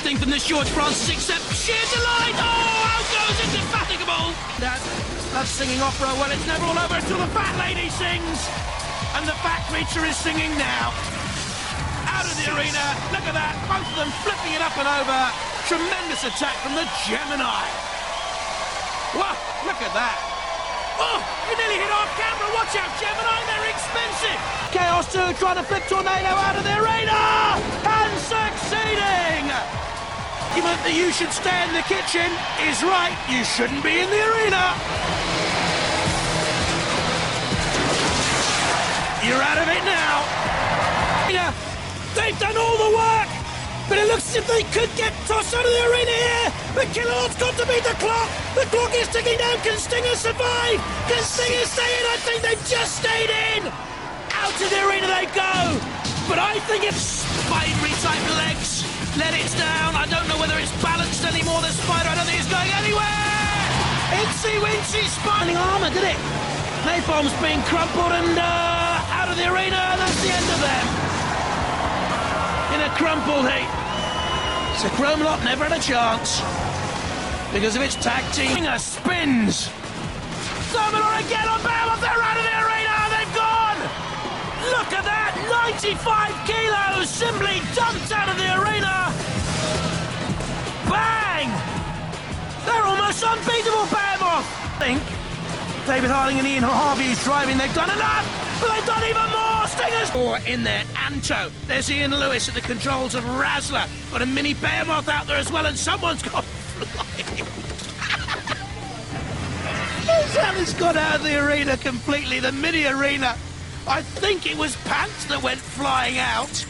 bursting from this George Francis, except sheer delight. Oh, how goes it? Indefatigable. That's singing opera. Well, it's never all over until the fat lady sings. And the fat creature is singing now. Out of the arena. Look at that. Both of them flipping it up and over. Tremendous attack from the Gemini. Wow, look at that. Oh, you nearly hit off camera. Watch out, Gemini. They're expensive. Chaos 2 trying to flip Tornado out of the arena. And succeeding. The argument that you should stay in the kitchen is right. You shouldn't be in the arena. You're out of it now. They've done all the work, but it looks as if they could get tossed out of the arena here. But Killalot's got to beat the clock. The clock is ticking down. Can Stinger survive? Can Stinger stay in? I think they've just stayed in. Out of the arena they go. But I think it's spidery type legs. Let it down. I don't know whether it's balanced anymore. The spider, I don't think it's going anywhere. Incy Wincy spinning armour, did it? Napalm's being crumpled and out of the arena. That's the end of them. In a crumpled heap. So Chromelot never had a chance because of its tag team. Spins. Dominor again on Beowulf. They're out of the arena. They've gone. Look at that. 95 kilos simply dumped out of the arena. Bang. They're almost unbeatable, Beowulf. I think David Harding and Ian Harvey is driving. They've done enough, but they've done even more. Stingers in there. Anto. There's Ian Lewis at the controls of Razzler. Got a mini Behemoth out there as well, and someone's got flying. Sally's got out of the arena completely. The mini arena. I think it was Pants that went flying out.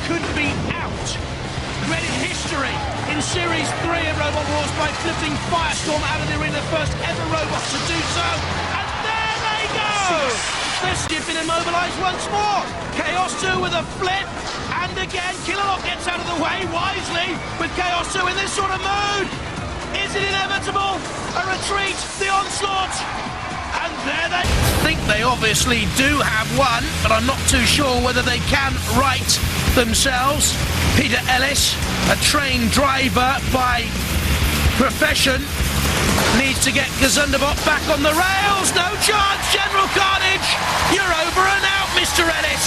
Could be out. Read in history in Series 3 of Robot Wars by flipping Firestorm out of the arena, first ever robot to do so. And there they go! They're skipping immobilized once more. Chaos 2 with a flip. And again, Killalot gets out of the way wisely with Chaos 2 in this sort of mood. Is it inevitable? A retreat, the onslaught. And there they think they obviously do have one, but I'm not too sure whether they can right themselves. Peter Ellis, a trained driver by profession, needs to get Gazundabot back on the rails. No chance, General Carnage. You're over and out, Mr. Ellis.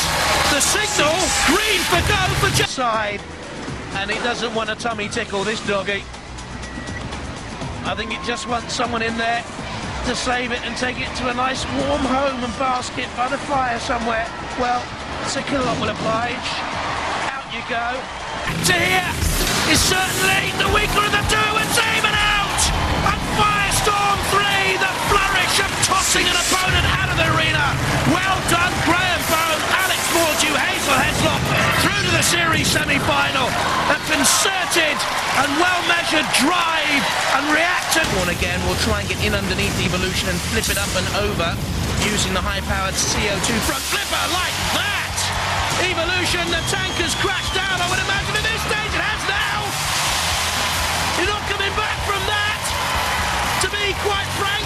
The signal, green for go for side. And he doesn't want a tummy tickle, this doggy. I think it just wants someone in there to save it and take it to a nice warm home and basket by the fire somewhere. Well, Sir Killalot will oblige. Out you go. To here is certainly the weaker of the two, and Damon out! And Firestorm 3, the flourish of tossing an opponent out of the arena. Well done, Graham Bone, Alex Mordew, Hazel Heslop, through to the series semi-final. A concerted and well-measured drive and reacted. One again, we'll try and get in underneath Evolution and flip it up and over using the high-powered CO2 front flipper like that. Evolution, the tank has crashed down. I would imagine at this stage it has now. You're not coming back from that, to be quite frank.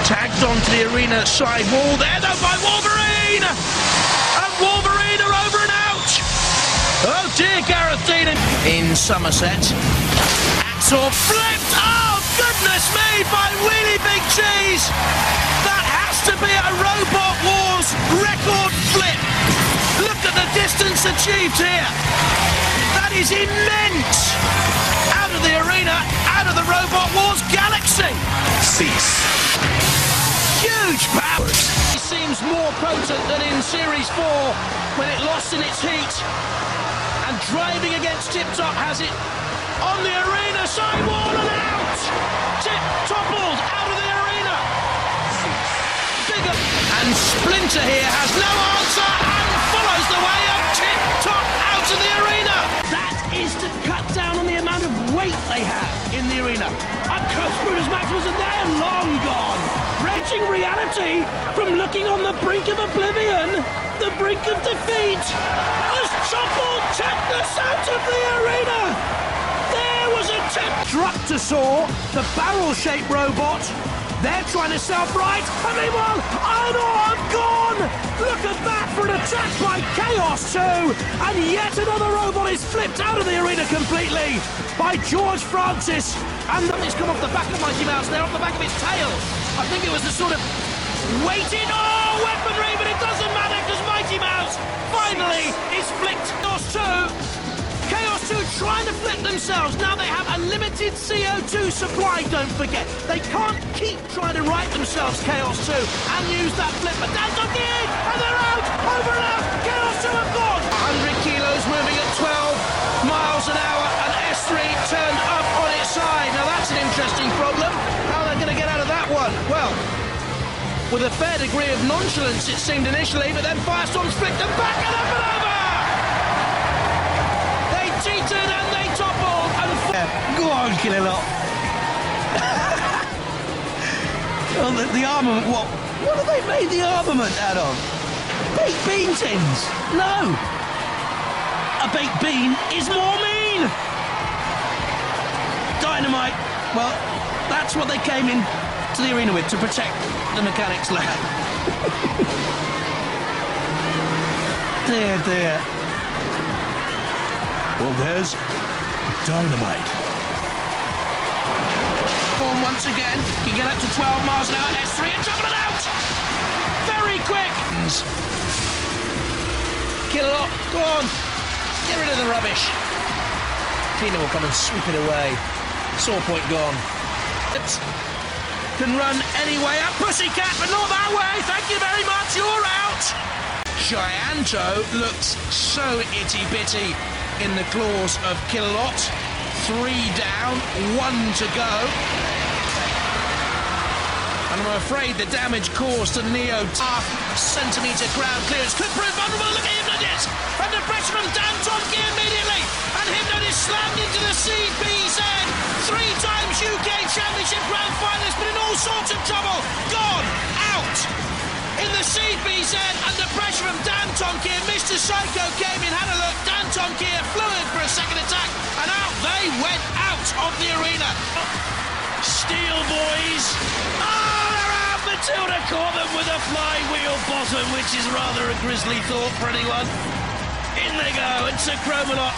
Tagged onto the arena side wall there, though, by Wolverine. And Wolverine are over and out. Oh dear, Gareth Dean in Somerset. Axel flipped. Oh, goodness me, by Wheelie Big Cheese. That has to be a Robot Wars record flip. Look at the distance achieved here. That is immense. Out of the arena, out of the Robot Wars galaxy. Cease. Huge power. It seems more potent than in Series 4 when it lost in its heat. And driving against Tip Top has it on the arena sidewall and out. Tip toppled out of the arena. Bigger. And Splinter here has no answer and follows the way of Tip Top out of the arena. That is to cut down on the amount of weight they have in the arena. And Curse Brutus Maximus, and they're long gone. Reaching reality from looking on the brink of oblivion, the brink of defeat, has toppled Technus out of the arena. There was a Structosaur, the barrel-shaped robot. They're trying to self-right, and meanwhile, Einor have gone! Look at that for an Tracked by Chaos 2, and yet another robot is flipped out of the arena completely by George Francis. And it's come off the back of Mighty Mouse there, off the back of its tail. I think it was the sort of waiting, weaponry, but it doesn't matter because Mighty Mouse finally is flipped. Chaos 2 trying to flip themselves. Now they have a limited CO2 supply, don't forget. They can't keep trying to right themselves, Chaos 2, and use that flipper. Down to gear, and they're out, over and out. Chaos 2 have gone. 100 kilos moving at 12 miles an hour, and S3 turned up on its side. Now that's an interesting problem. How are they going to get out of that one? Well, with a fair degree of nonchalance, it seemed initially, but then Firestorms flicked them back and up and over! They cheated and they toppled and... Go on, kill a lot. Well, the armament, what have they made the armament out of? Baked bean tins? No! A baked bean is more mean! Dynamite, well, that's what they came in to the arena with, to protect the mechanics lab. Dear. Well, there's dynamite. Form once again, can get up to 12 miles an hour, S3 and trouble it out! Very quick! Kill a lot, go on! Get rid of the rubbish. Tina will come and sweep it away. Saw point gone. Can run anyway up, Pussycat, but not that way. Thank you very much, you're out. Gianto looks so itty-bitty in the claws of Killalot. 3 down, 1 to go. And I'm afraid the damage caused to Neo, half-centimetre ground clearance could prove vulnerable. Look at Hypnotist! Under pressure from Dan Tomke immediately, and Hypnotist slammed into the CBZ. 3 times UK Championship Grand Finalist, but in all sorts of trouble. Gone, out. In the CBZ, under pressure from Dan Tomke, Mr. Psycho came in, had a look. Dan Tomke flew in for a second attack, and out they went out of the arena. Steel boys. They're out. Matilda caught them with a flywheel bottom, which is rather a grisly thought for anyone. In they go, and Sir Chromalot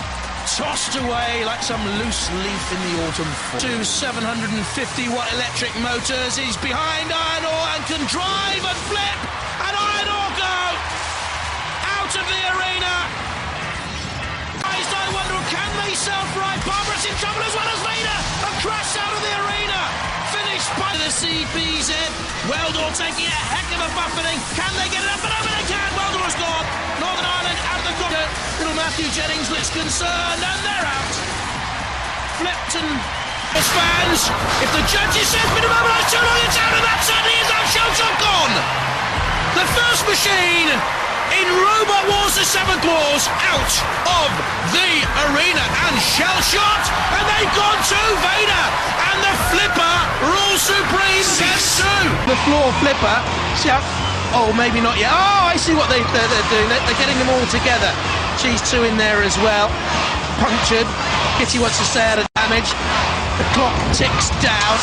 tossed away like some loose leaf in the autumn. 2 750-watt electric motors. He's behind Iron Ore and can drive and flip. And Iron Ore go out of the arena. I wonder, can they self-ride? Barbara's in trouble as well as Vader. A crash out of the arena. Finished by the CBZ. Weldor taking a heck of a buffeting. Can they get it up and over? They can. Weldor's gone. Northern Ireland out of the corner. Little Matthew Jennings looks concerned, and they're out. Flipped and fans. If the judges said minimum right too long, it's out, and that certainly is out. Shellshock gone. The first machine in Robot Wars the 7th Wars out of the arena, and Shellshot, and they've gone to Vader, and the flipper rules supreme. Gets to the floor flipper. See how? Oh, maybe not yet. Oh, I see what they're doing. They're getting them all together. She's 2 in there as well. Punctured. Kitty wants to stay out of damage. The clock ticks down.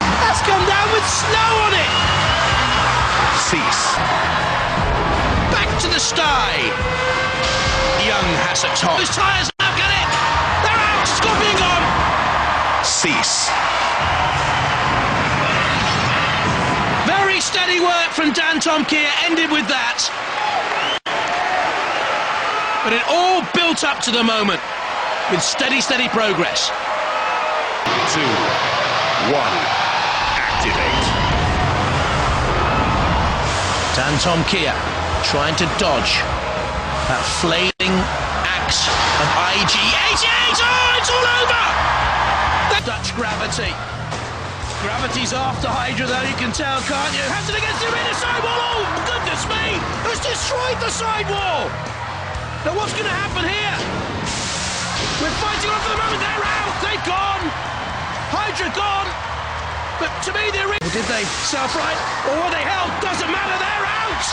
That's come down with snow on it. Cease. Back to the sty. Young Hassock's hot. His tyres now get it. They're out. Scorpion gone. Cease. Very steady work from Dan Tomke. Ended with that. But it all built up to the moment with steady progress. 2, 1, activate. Dan Tomke trying to dodge that flailing axe of IG-88. Oh, it's all over! The Dutch gravity. Gravity's after Hydra, though, you can tell, can't you? Has it against the arena sidewall. Oh, goodness me! Has destroyed the sidewall! Now, what's going to happen here? We're fighting on for the moment. They're out. They've gone. Hydra gone. But to me, the arena... Did they self-right? Or were they held? Doesn't matter. They're out.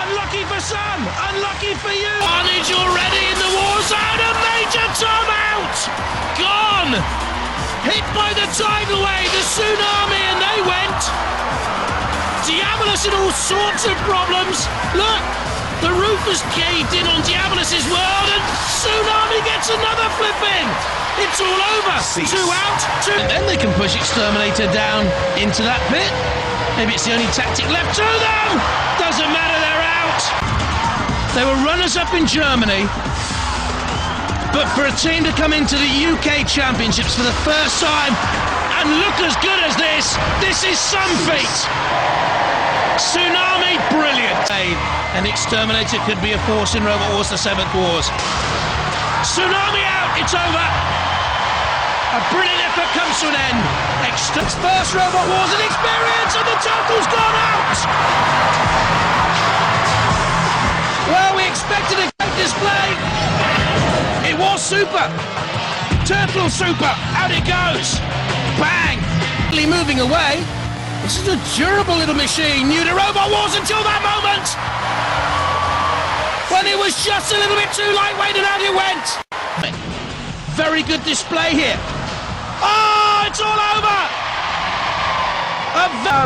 Unlucky for some. Unlucky for you. Carnage already in the war zone. And Major Tom out. Gone. Hit by the tidal wave, the tsunami, and they went. causing all sorts of problems. Look, the roof has caved in on Diabolus's world, and Tsunami gets another flip in. It's all over. Cease. 2 out, 2. And then they can push Exterminator down into that pit. Maybe it's the only tactic left to them. Doesn't matter, they're out. They were runners-up in Germany, but for a team to come into the UK Championships for the first time and look as good as this is some feat. Tsunami, brilliant. And Exterminator could be a force in Robot Wars, the 7th Wars. Tsunami out, it's over. A brilliant effort comes to an end. First Robot Wars an experience, and the Turtle's gone out. Well, we expected a great display. It was super. Turtle super. Out it goes. Bang. Moving away. This is a durable little machine. New to Robot Wars until that moment, when it was just a little bit too lightweight and out it went. Very good display here. Oh, it's all over.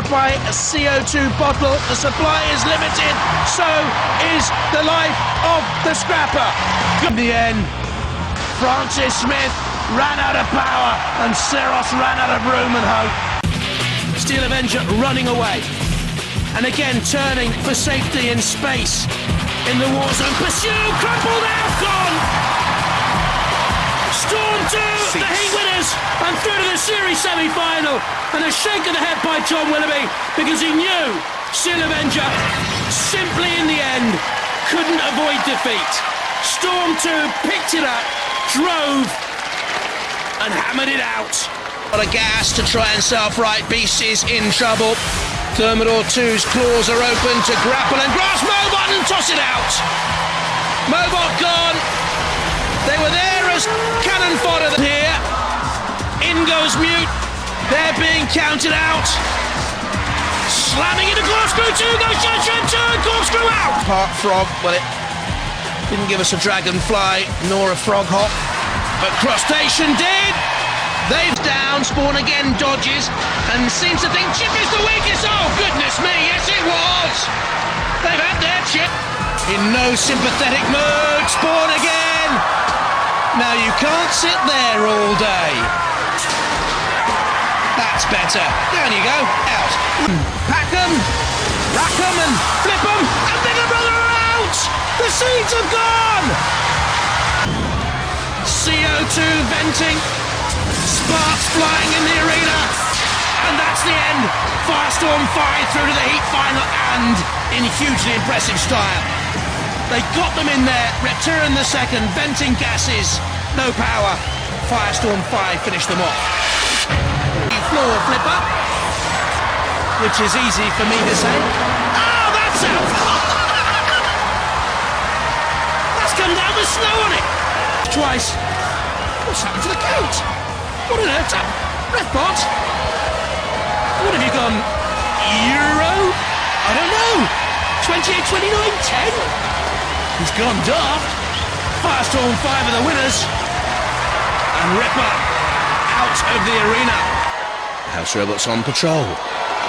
By a CO2 bottle. The supply is limited. So is the life of the scrapper. In the end, Francis Smith ran out of power and Seros ran out of room and hope. Steel Avenger running away. And again turning for safety in space. In the war zone. Pursue, crumpled out, gone. Storm 2, the Heat winners, and through to the series semi-final. And a shake of the head by Tom Willoughby, because he knew Steel Avenger, simply in the end, couldn't avoid defeat. Storm 2 picked it up, drove, and hammered it out. A lot of gas to try and self-right. Beast is in trouble. Thermidor 2's claws are open to grapple and grasp Mobot and toss it out. Mobot gone. They were there as cannon fodder here. In goes Mute. They're being counted out. Slamming into Corkscrew 2 goes Judgment 2 and Corkscrew out. Part Frog, well, it didn't give us a Dragonfly nor a Frog Hop, but Crustacean did. They've down, Spawn again dodges and seems to think Chip is the weakest. Oh, goodness me, yes it was. They've had their Chip. In no sympathetic mood, Spawn again. Now you can't sit there all day. That's better. Down you go. Out. Pack 'em, rack 'em and flip 'em, and Bigger Brother are out. The seeds have gone. CO2 venting. Sparks flying in the arena. And that's the end. Firestorm 5 through to the Heat final, and in hugely impressive style. They got them in there. Return the second. Venting gases. No power. Firestorm 5 finished them off. Floor flipper, which is easy for me to say. Oh, that's out! That's come down with snow on it. Twice. What's happened to the coat? What on earth? Refbot? What have you gone? Euro? I don't know. 28, 29, 10? He's gone daft. Firestorm 5 are the winners. And Ripper out of the arena. House Robots on patrol.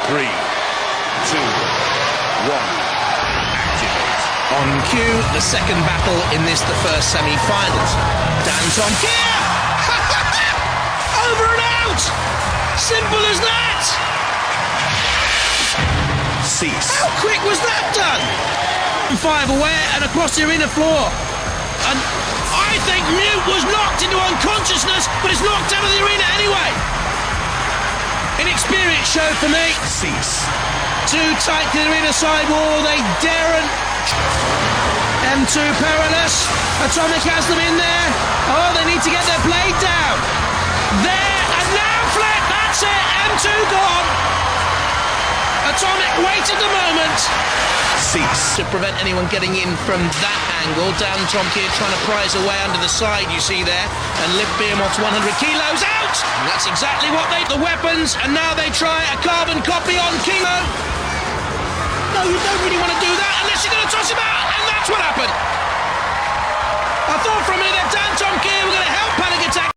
3, 2, 1. Activate. On cue, the second battle in this, the first semi-finals. Dan Tom Kier! Over and out! Simple as that! Cease. How quick was that done? 5 away and across the arena floor. And I think Mute was knocked into unconsciousness, but it's knocked out of the arena anyway. Inexperience show for me. Cease. Too tight to the arena side wall, they daren't. M2 perilous. Atomic has them in there. Oh, they need to get their blade down. There, and now flip, that's it. M2 gone. Atomic waited the moment. Cease. To prevent anyone getting in from that angle, Dan Tomke trying to prise away under the side, you see there, and Liv Behemoth's 100 kilos out! And that's exactly what the weapons, and now they try a carbon copy on Kilo. No, you don't really want to do that unless you're going to toss him out, and that's what happened. I thought for a minute that Dan Tomke were going to help Panic Attack.